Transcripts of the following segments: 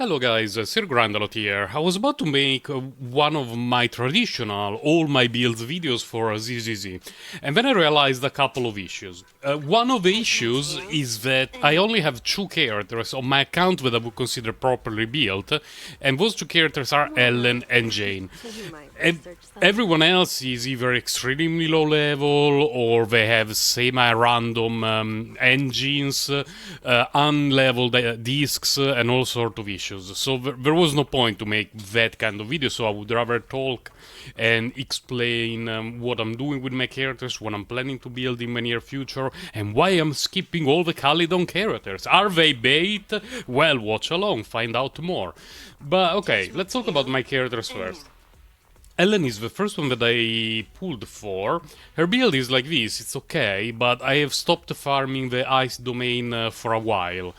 Hello guys, Sir Grandalot here. I was about to make one of my traditional all my builds videos for ZZZ, and then I realized a couple of issues. One of the issues is that I only have two characters on my account that I would consider properly built, and those two characters are Ellen and Jane. And everyone else is either extremely low level or they have semi-random engines, unleveled discs, and all sort of issues. So there was no point to make that kind of video. So I would rather talk and explain what I'm doing with my characters, what I'm planning to build in the near future, and why I'm skipping all the Calydon characters. Are they bait? Well, watch along, find out more. But okay, let's talk about my characters first. Ellen is the first one that I pulled for. Her build is like this, it's okay, but I have stopped farming the ice domain for a while,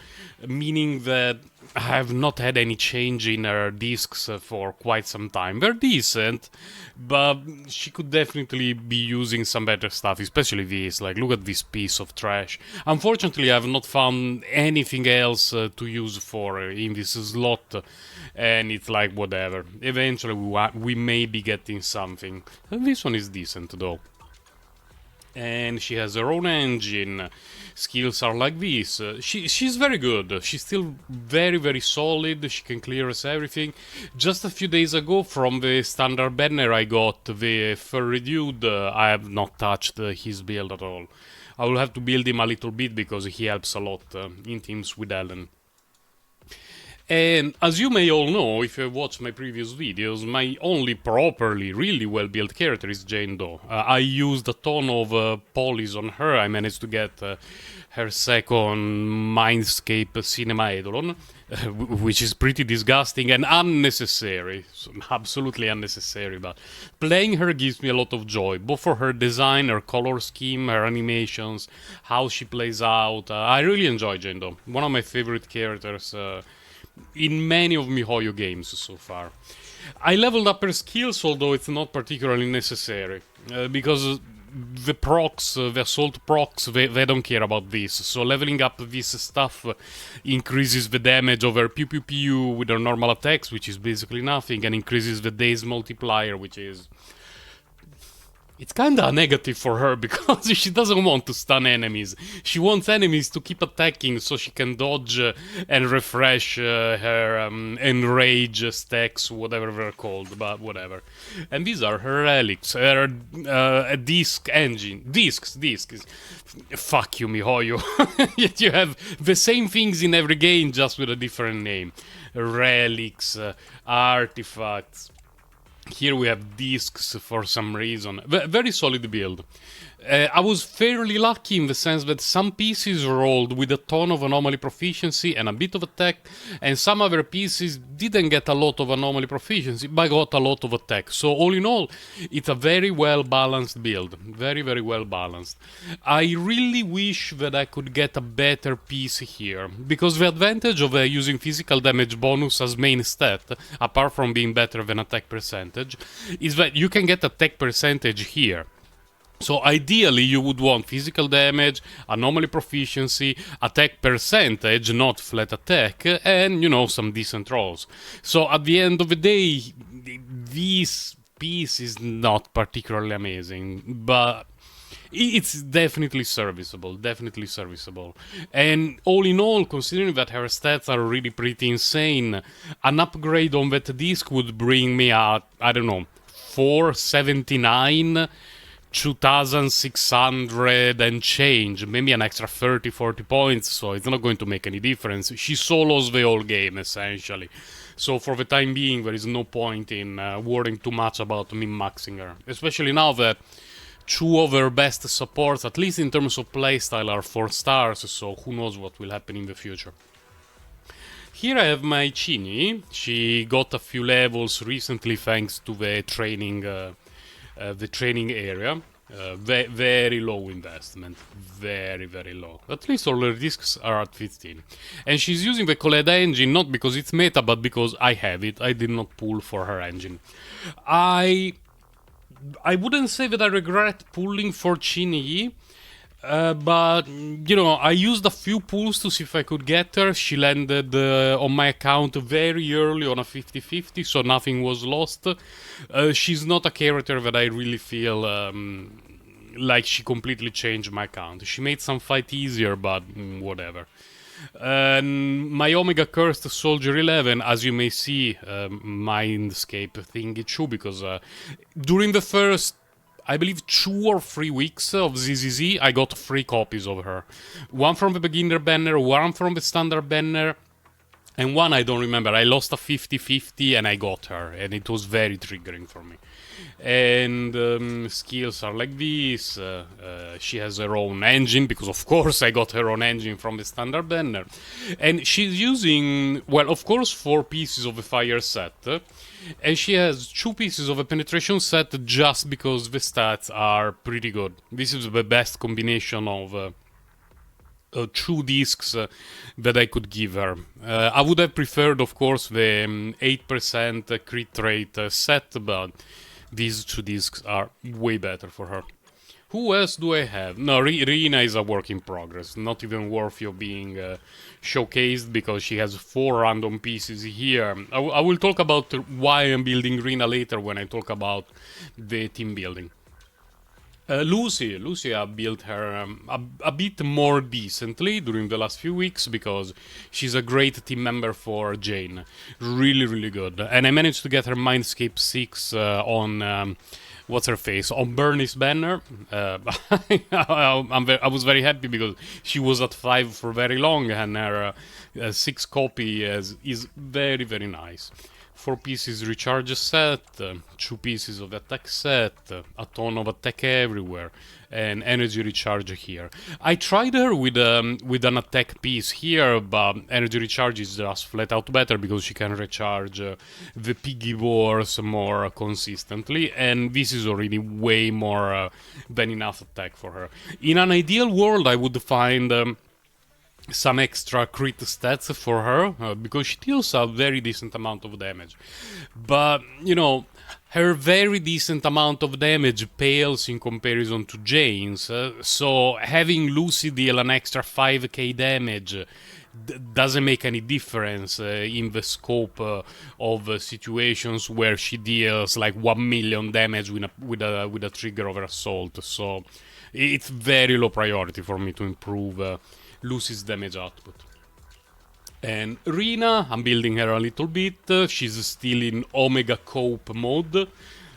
meaning that I have not had any change in her discs for quite some time. They're decent, but she could definitely be using some better stuff, especially this. Like, look at this piece of trash. Unfortunately, I have not found anything else to use for her in this slot, and it's like, whatever. Eventually, we may be getting something. This one is decent, though. And she has her own engine. Skills are like this. She's very good. She's still very solid. She can clear us everything. Just a few days ago, from the standard banner, I got the furry dude. I have not touched his build at all. I will have to build him a little bit because he helps a lot in teams with Ellen. And as you may all know, if you have watched my previous videos, my only properly, really well-built character is Jane Doe. I used a ton of polys on her. I managed to get her second Mindscape Cinema Eidolon, which is pretty disgusting and unnecessary. Absolutely unnecessary, but playing her gives me a lot of joy, both for her design, her color scheme, her animations, how she plays out. I really enjoy Jane Doe. One of my favorite characters in many of MiHoYo games so far. I leveled up her skills, although it's not particularly necessary, because the procs, the assault procs, they don't care about this. So leveling up this stuff increases the damage of her pew pew pew with her normal attacks, which is basically nothing, and increases the daze multiplier, which is... It's kinda negative for her because she doesn't want to stun enemies. She wants enemies to keep attacking so she can dodge and refresh her enrage stacks, whatever they're called, but whatever. And these are her relics, her disc engine. Discs. Fuck you, MiHoYo. Yet you have the same things in every game, just with a different name. Relics, artifacts. Here we have discs for some reason. Very solid build. I was fairly lucky in the sense that some pieces rolled with a ton of anomaly proficiency and a bit of attack, and some other pieces didn't get a lot of anomaly proficiency, but got a lot of attack. So all in all, it's a very well balanced build. Very well balanced. I really wish that I could get a better piece here, because the advantage of using physical damage bonus as main stat, apart from being better than attack percentage, is that you can get attack percentage here. So ideally you would want physical damage, anomaly proficiency, attack percentage, not flat attack, and, you know, some decent rolls. So at the end of the day, this piece is not particularly amazing, but it's definitely serviceable, And all in all, considering that her stats are really pretty insane, an upgrade on that disc would bring me at, I don't know, 479, 2600 and change, maybe an extra 30-40 points, so it's not going to make any difference. She solos the whole game, essentially. So for the time being, there is no point in worrying too much about min-maxing her. Especially now that two of her best supports, at least in terms of playstyle, are 4 stars, so who knows what will happen in the future. Here I have my Chini. She got a few levels recently thanks to the training area. Very low investment. Very low. At least all her discs are at 15. And she's using the Coleda engine not because it's meta, but because I have it. I did not pull for her engine. I wouldn't say that I regret pulling for Chini. But I used a few pulls to see if I could get her. She landed on my account very early on a 50-50, so nothing was lost. She's not a character that I really feel like she completely changed my account. She made some fight easier, but whatever. My Omega Cursed Soldier 11, as you may see, Mindscape thingy true, because during the first, I believe, 2 or 3 weeks of ZZZ, I got 3 copies of her. One from the beginner banner, one from the standard banner, and one I don't remember. I lost a 50-50 and I got her, and it was very triggering for me. And skills are like this. She has her own engine, because of course I got her own engine from the standard banner. And she's using, well, of course, 4 pieces of a fire set. And she has 2 pieces of a penetration set, just because the stats are pretty good. This is the best combination of 2 discs that I could give her. I would have preferred, of course, the 8% crit rate set, but these 2 discs are way better for her. Who else do I have? No, Rina is a work in progress, not even worthy of being showcased, because she has 4 random pieces here. I will talk about why I'm building Rina later, when I talk about the team building. Lucy, I built her a bit more decently during the last few weeks, because she's a great team member for Jane. Really, really good. And I managed to get her Mindscape 6 on, what's her face, on Bernie's banner. I was very happy, because she was at 5 for very long, and her 6 copy is very, very nice. 4 pieces recharge set, 2 pieces of attack set, a ton of attack everywhere, and energy recharge here. I tried her with an attack piece here, but energy recharge is just flat out better, because she can recharge the piggy wars more consistently, and this is already way more than enough attack for her. In an ideal world, I would find some extra crit stats for her, because she deals a very decent amount of damage. But, her very decent amount of damage pales in comparison to Jane's, so having Lucy deal an extra 5k damage doesn't make any difference in the scope of situations where she deals like 1 million damage with a trigger of her assault. So it's very low priority for me to improve Lucy's damage output. And Rina, I'm building her a little bit. She's still in Omega Cope mode,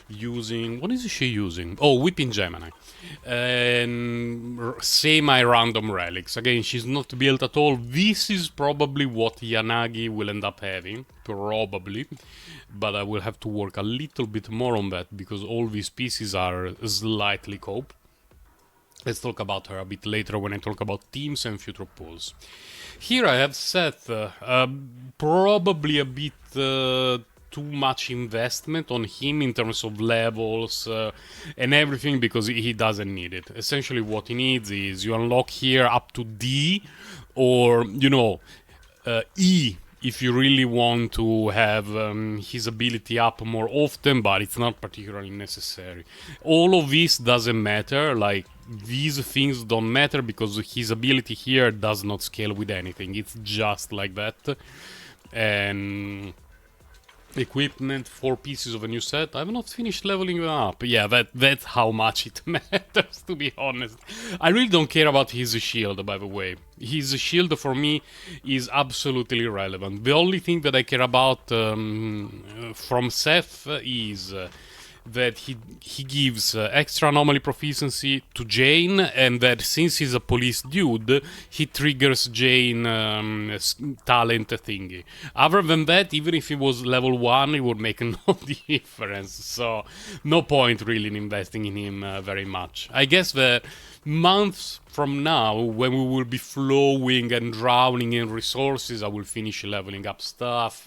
using... What is she using? Oh, Whipping Gemini. And semi-random relics. Again, she's not built at all. This is probably what Yanagi will end up having. Probably. But I will have to work a little bit more on that, because all these pieces are slightly cope. Let's talk about her a bit later when I talk about teams and future pools. Here I have Seth, probably a bit too much investment on him in terms of levels and everything, because he doesn't need it. Essentially what he needs is you unlock here up to D, or, E, if you really want to have his ability up more often, but it's not particularly necessary. All of this doesn't matter, like, these things don't matter, because his ability here does not scale with anything. It's just like that. And equipment, 4 pieces of a new set. I've not finished leveling them up. Yeah, that's how much it matters, to be honest. I really don't care about his shield, by the way. His shield for me is absolutely irrelevant. The only thing that I care about from Seth is that he gives extra anomaly proficiency to Jane, and that since he's a police dude, he triggers Jane talent thingy. Other than that, even if he was level 1, it would make no difference. So no point really in investing in him very much. I guess that months from now, when we will be flowing and drowning in resources, I will finish leveling up stuff.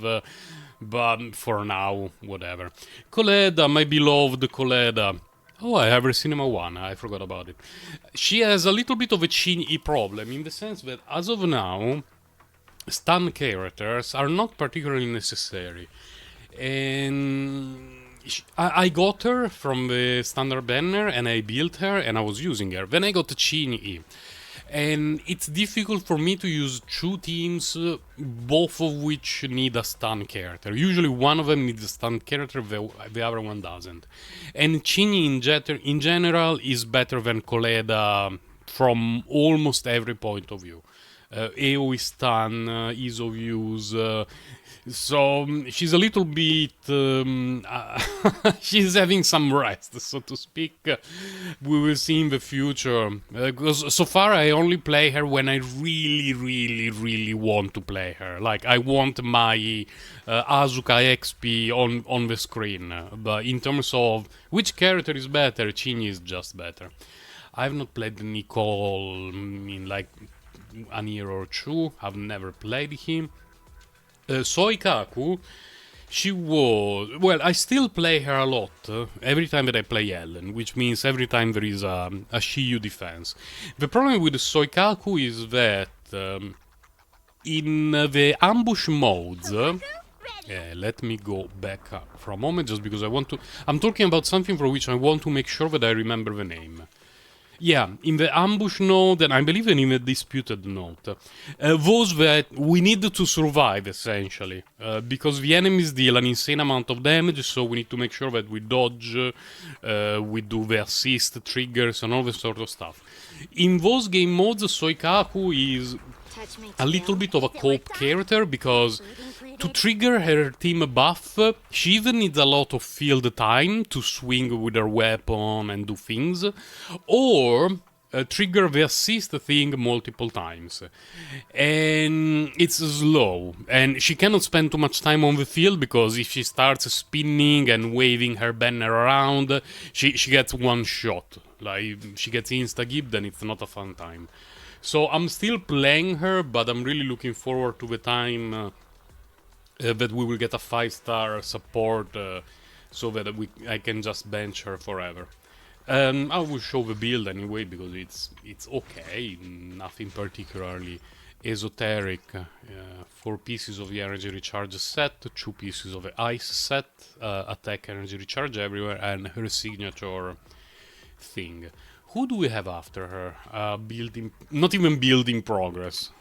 But for now, whatever. Coleda, my beloved Coleda. Oh, I have her Cinema 1, I forgot about it. She has a little bit of a Chin-E problem, in the sense that, as of now, stun characters are not particularly necessary. And I got her from the standard banner and I built her and I was using her. Then I got Chinyi. And it's difficult for me to use two teams, both of which need a stun character. Usually one of them needs a stun character, the other one doesn't. And Chinyi in general is better than Koleda from almost every point of view. AoE stun, ease of use. So she's a little bit. She's having some rest, so to speak. We will see in the future. Because so far I only play her when I really, really, really want to play her. Like I want my Asuka XP on the screen. But in terms of which character is better, Chinyi is just better. I've not played Nicole in like an year or two. I've never played him. Soikaku, she was... Well, I still play her a lot, every time that I play Ellen, which means every time there is a Shiyu defense. The problem with Soikaku is that in the ambush modes... let me go back up for a moment, just because I want to... I'm talking about something for which I want to make sure that I remember the name. Yeah, in the ambush node, and I believe in the disputed node, those that we need to survive, essentially, because the enemies deal an insane amount of damage, so we need to make sure that we dodge, we do the assist triggers, and all this sort of stuff. In those game modes, Soikaku is a little bit of a cope character, because to trigger her team buff, she even needs a lot of field time to swing with her weapon and do things, or trigger the assist thing multiple times. And it's slow, and she cannot spend too much time on the field, because if she starts spinning and waving her banner around, she gets one shot. Like, she gets insta-gib, then it's not a fun time. So I'm still playing her, but I'm really looking forward to the time that we will get a 5-star support, so that I can just bench her forever. I will show the build anyway, because it's okay, nothing particularly esoteric. 4 pieces of the energy recharge set, 2 pieces of the ice set, attack energy recharge everywhere, and her signature thing. Who do we have after her? Not even building progress.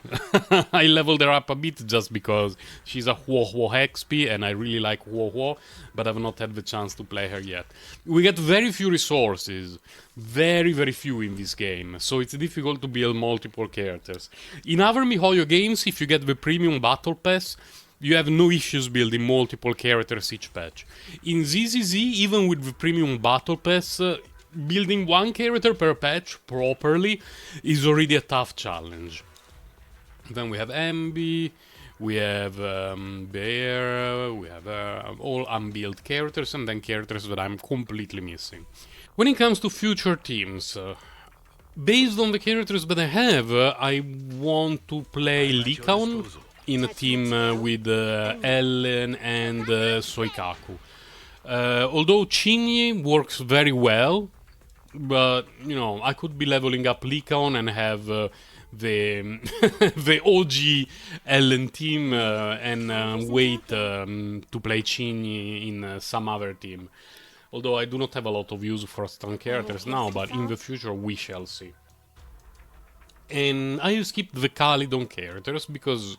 I leveled her up a bit just because she's a Huo XP and I really like Huo, but I've not had the chance to play her yet. We get very few resources, very, very few in this game, so it's difficult to build multiple characters. In other MiHoYo games, if you get the premium battle pass, you have no issues building multiple characters each patch. In ZZZ, even with the premium battle pass, building one character per patch properly is already a tough challenge. Then we have Ambi, we have Bear, we have all unbuilt characters, and then characters that I'm completely missing. When it comes to future teams, based on the characters that I have, I want to play Lycaon in a team with Ellen and Soikaku. Although Chinyi works very well, but, you know, I could be leveling up Lycaon and have the the OG Ellen team and wait to play Chinyi in some other team. Although I do not have a lot of use for stun characters now, but in the future we shall see. And I skipped the Calydon characters because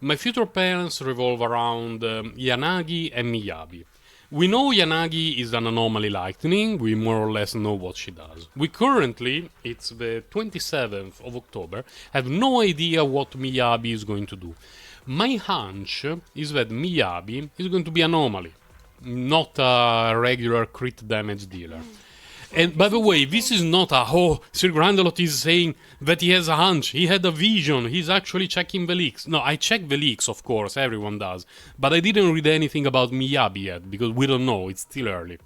my future plans revolve around Yanagi and Miyabi. We know Yanagi is an anomaly lightning, we more or less know what she does. We currently, it's the 27th of October, have no idea what Miyabi is going to do. My hunch is that Miyabi is going to be anomaly, not a regular crit damage dealer. And by the way, this is not Sir Grandelot is saying that he has a hunch, he had a vision, he's actually checking the leaks. No, I check the leaks, of course, everyone does. But I didn't read anything about Miyabi yet, because we don't know, it's still early.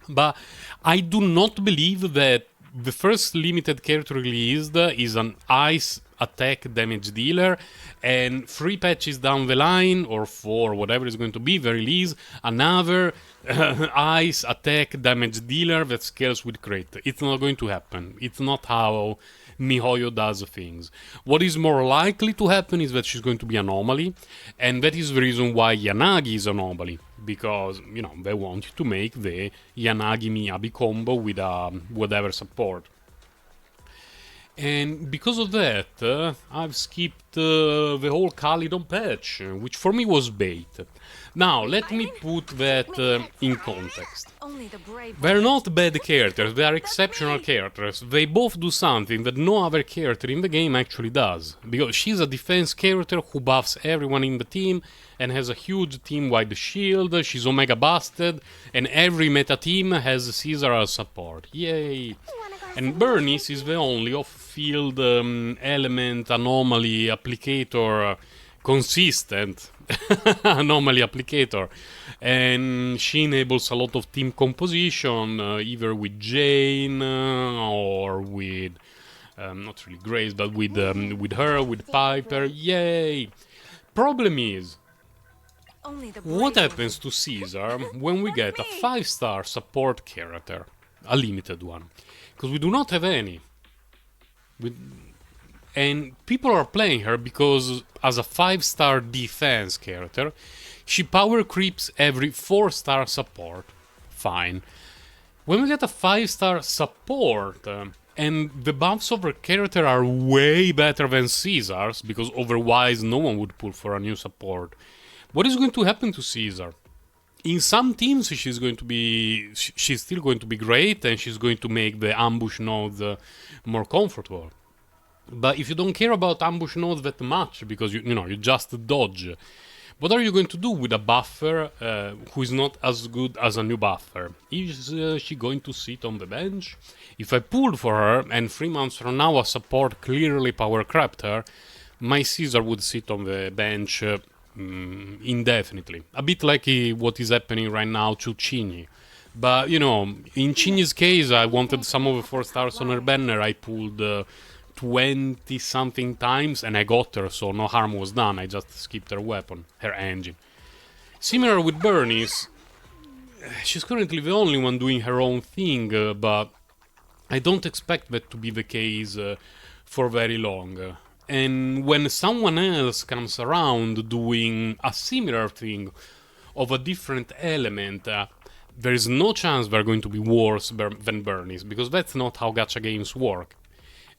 But I do not believe that the first limited character released is an ice attack damage dealer, and 3 patches down the line, or 4, whatever it's going to be, they release another ice attack damage dealer that scales with crit. It's not going to happen. It's not how MiHoYo does things. What is more likely to happen is that she's going to be anomaly, and that is the reason why Yanagi is anomaly. because, you know, they want you to make the Yanagi Miyabi combo with whatever support. And because of that, I've skipped the whole Calydon patch, which for me was bait. Now, let me put that in context. They're not bad characters, they are exceptional characters. They both do something that no other character in the game actually does. Because she's a defense character who buffs everyone in the team and has a huge team-wide shield, she's Omega busted, and every meta team has Caesar as support. Yay! And Bernice is the only off-field element anomaly applicator consistent anomaly applicator, and she enables a lot of team composition, either with Jane or with not really Grace, but with her, with Piper. Yay! Problem is, what happens to Caesar when we get a 5-star support character, a limited one? Because we do not have any. And people are playing her because, as a 5-star defense character, she power creeps every 4-star support. Fine. When we get a 5-star support, and the buffs of her character are way better than Caesar's, because otherwise no one would pull for a new support, what is going to happen to Caesar? In some teams she's still going to be great, and she's going to make the ambush nodes more comfortable. But if you don't care about ambush nodes that much, because you just dodge, what are you going to do with a buffer who is not as good as a new buffer? Is she going to sit on the bench? If I pulled for her, and 3 months from now a support clearly power crept her, my Caesar would sit on the bench indefinitely. A bit like what is happening right now to Chini. But, in Chini's case, I wanted some of the 4 stars on her banner. I pulled 20-something times, and I got her, so no harm was done. I just skipped her weapon, her engine. Similar with Bernice, she's currently the only one doing her own thing, but I don't expect that to be the case for very long. And when someone else comes around doing a similar thing of a different element, there is no chance they're going to be worse than Bernice, because that's not how gacha games work.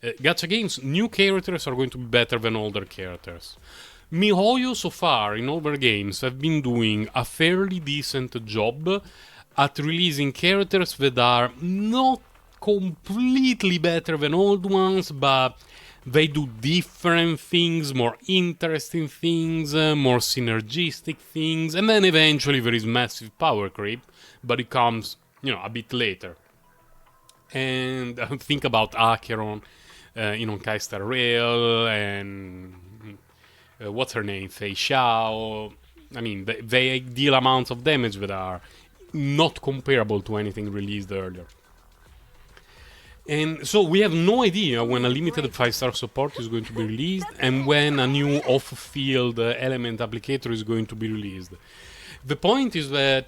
Gacha games, new characters are going to be better than older characters. MiHoYo so far in older games have been doing a fairly decent job at releasing characters that are not completely better than old ones, but they do different things, more interesting things, more synergistic things, and then eventually there is massive power creep, but it comes, a bit later. And think about Acheron, Kaister Rail, and what's her name, Fei Xiao. I mean, they deal amounts of damage that are not comparable to anything released earlier. And so we have no idea when a limited 5-star support is going to be released and when a new off-field element applicator is going to be released. The point is that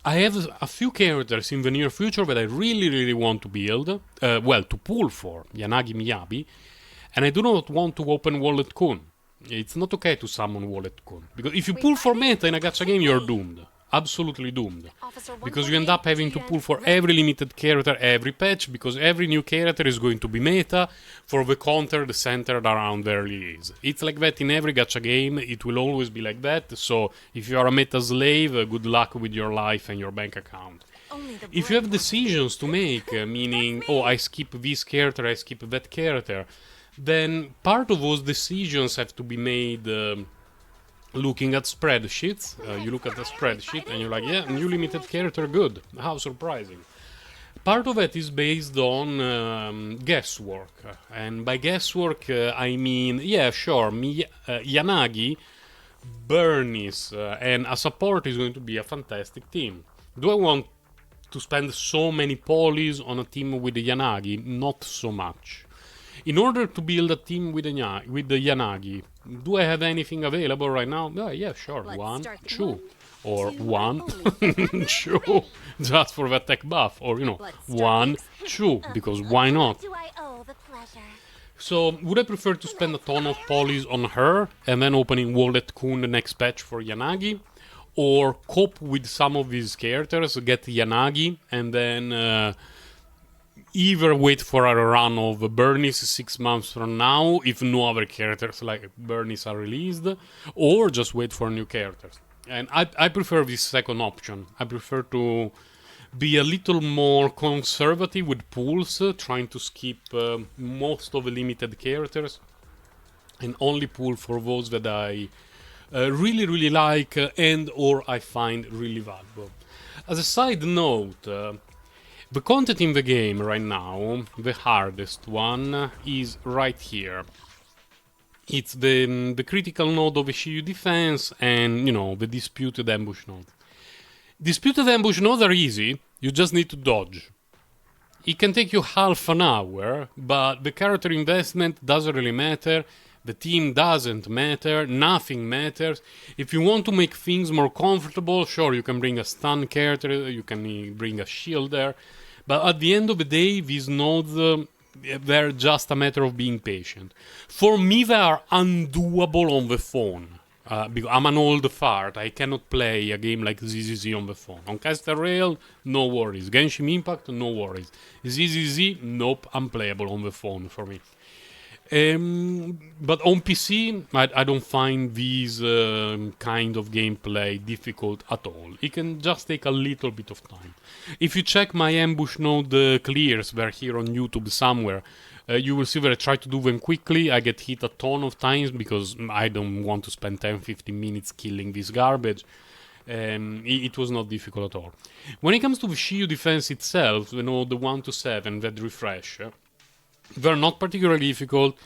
I have a few characters in the near future that I really, really want to build, to pull for, Yanagi Miyabi, and I do not want to open Wallet Kun. It's not okay to summon Wallet Kun, because if you pull for meta in a gacha game, you're doomed. Absolutely doomed. Because you end up having to pull for every limited character every patch, because every new character is going to be meta for the counter centered around their release. It's like that in every gacha game, it will always be like that, so if you are a meta slave, good luck with your life and your bank account. If you have decisions to make, meaning, I skip this character, I skip that character, then part of those decisions have to be made looking at spreadsheets. You look at the spreadsheet and you're like, yeah, new limited character, good. How surprising. Part of it is based on guesswork. And by guesswork, I mean, yeah, sure, Yanagi, Bernice, and a support is going to be a fantastic team. Do I want to spend so many polys on a team with Yanagi? Not so much. In order to build a team with the Yanagi, do I have anything available right now? Yeah, sure. 1, 2. Or 1, 2. Just for the tech buff. Or, 1, 2. Because why not? So, would I prefer to spend a ton of polys on her and then opening Wallet Kun the next patch for Yanagi? or cope with some of these characters, get Yanagi, and then either wait for a run of Bernice 6 months from now if no other characters like Bernice are released, or just wait for new characters. And I prefer this second option. I prefer to be a little more conservative with pools, trying to skip most of the limited characters and only pull for those that I really like and or I find really valuable. As a side note, the content in the game right now, the hardest one, is right here. It's the critical node of the Shiyu defense and, the disputed ambush node. Disputed ambush nodes are easy, you just need to dodge. It can take you half an hour, but the character investment doesn't really matter, the team doesn't matter, nothing matters. If you want to make things more comfortable, sure, you can bring a stun character, you can bring a shield there, but at the end of the day, these nodes, they're just a matter of being patient. For me, they are undoable on the phone. Because I'm an old fart, I cannot play a game like ZZZ on the phone. On Caster Rail, no worries. Genshin Impact, no worries. ZZZ, nope, unplayable on the phone for me. But on PC, I don't find these kind of gameplay difficult at all. It can just take a little bit of time. If you check my ambush node clears, they're here on YouTube somewhere, you will see that I try to do them quickly. I get hit a ton of times because I don't want to spend 10-15 minutes killing this garbage. It was not difficult at all. When it comes to the Shiyu defense itself, the 1 to 7 that refresh, they're not particularly difficult.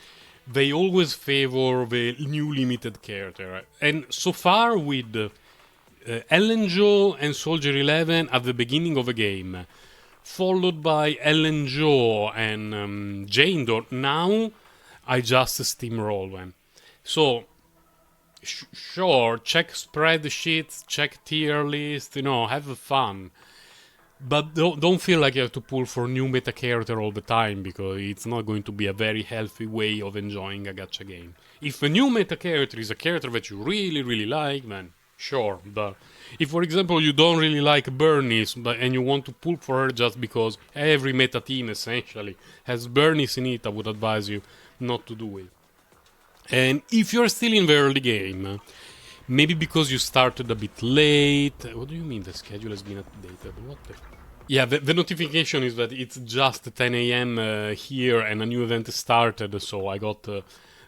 They always favor the new limited character. And so far with Ellen Jo and Soldier 11 at the beginning of the game, followed by Ellen Jo and Jane Doe, now I just steamroll them. So, sure, check spreadsheets, check tier list, have fun. But don't feel like you have to pull for new meta character all the time, because it's not going to be a very healthy way of enjoying a gacha game. If a new meta character is a character that you really like, then sure. But if, for example, you don't really like Bernice and you want to pull for her just because every meta team essentially has Bernice in it, I would advise you not to do it. And if you're still in the early game, maybe because you started a bit late. What do you mean the schedule has been updated? What the... Yeah, the notification is that it's just 10 a.m. Here and a new event started, so I got the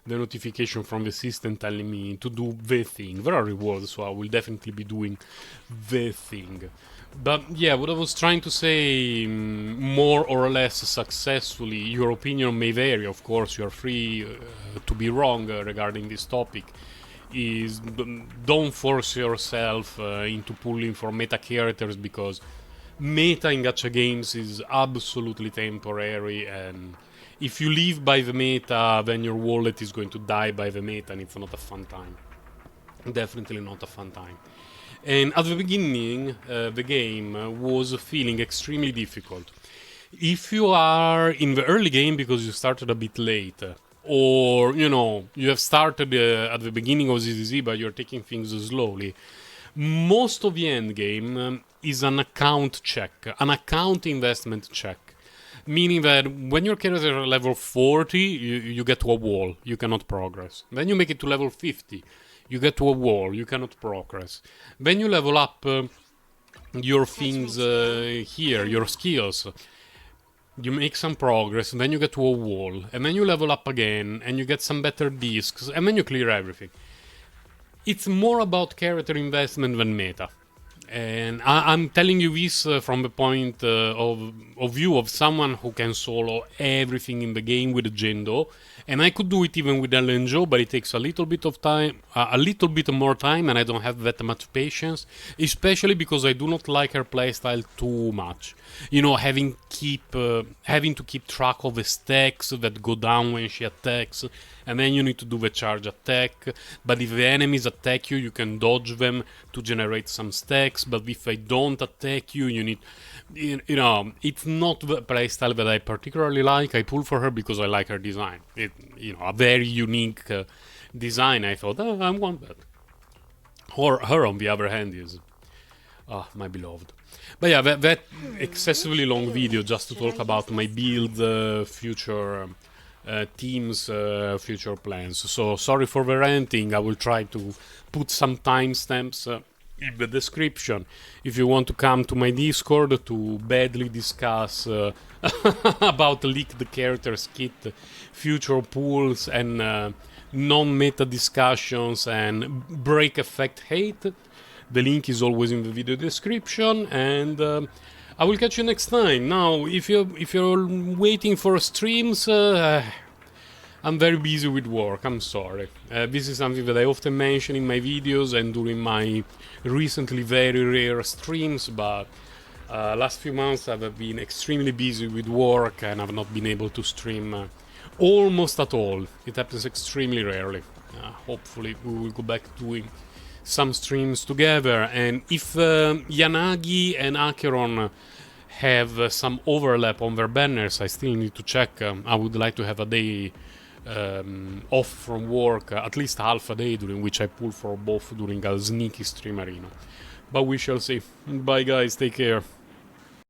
notification from the system telling me to do the thing. There are rewards, so I will definitely be doing the thing. But yeah, what I was trying to say, more or less successfully, your opinion may vary, of course, you're free to be wrong regarding this topic, is don't force yourself into pulling for meta characters, because meta in gacha games is absolutely temporary, and if you live by the meta, then your wallet is going to die by the meta, and it's not a fun time. Definitely not a fun time. And at the beginning, the game was feeling extremely difficult. If you are in the early game because you started a bit late, or, you have started at the beginning of ZZZ, but you're taking things slowly, most of the end game is an account check, an account investment check. Meaning that when your character is level 40, you get to a wall, you cannot progress. Then you make it to level 50, you get to a wall, you cannot progress. Then you level up your things here, your skills. You make some progress, and then you get to a wall, and then you level up again, and you get some better discs, and then you clear everything. It's more about character investment than meta. And I'm telling you this from the point of view of someone who can solo everything in the game with Jendo, and I could do it even with Ellen Jo, but it takes a little bit of time, a little bit more time, and I don't have that much patience, especially because I do not like her playstyle too much. Having to keep track of the stacks that go down when she attacks, and then you need to do the charge attack. But if the enemies attack you, you can dodge them to generate some stacks. But if they don't attack you, you need, it's not the playstyle that I particularly like. I pull for her because I like her design. A very unique design. I thought, I want that. Or her, on the other hand, is my beloved. But yeah, that excessively long video just to talk about my build, future teams, future plans. So sorry for the ranting. I will try to put some timestamps in the description if you want to come to my Discord to badly discuss about leaked characters kit, future pools, and non-meta discussions and break effect hate. The link is always in the video description, and I will catch you next time. Now, if you're waiting for streams, I'm very busy with work. I'm sorry. This is something that I often mention in my videos and during my recently very rare streams, but last few months I've been extremely busy with work and I've not been able to stream almost at all. It happens extremely rarely. Hopefully we will go back doing some streams together, and if Yanagi and Acheron have some overlap on their banners, I still need to check. I would like to have a day off from work, at least half a day, during which I pull for both during a sneaky stream arena. But we shall see. Bye guys, take care.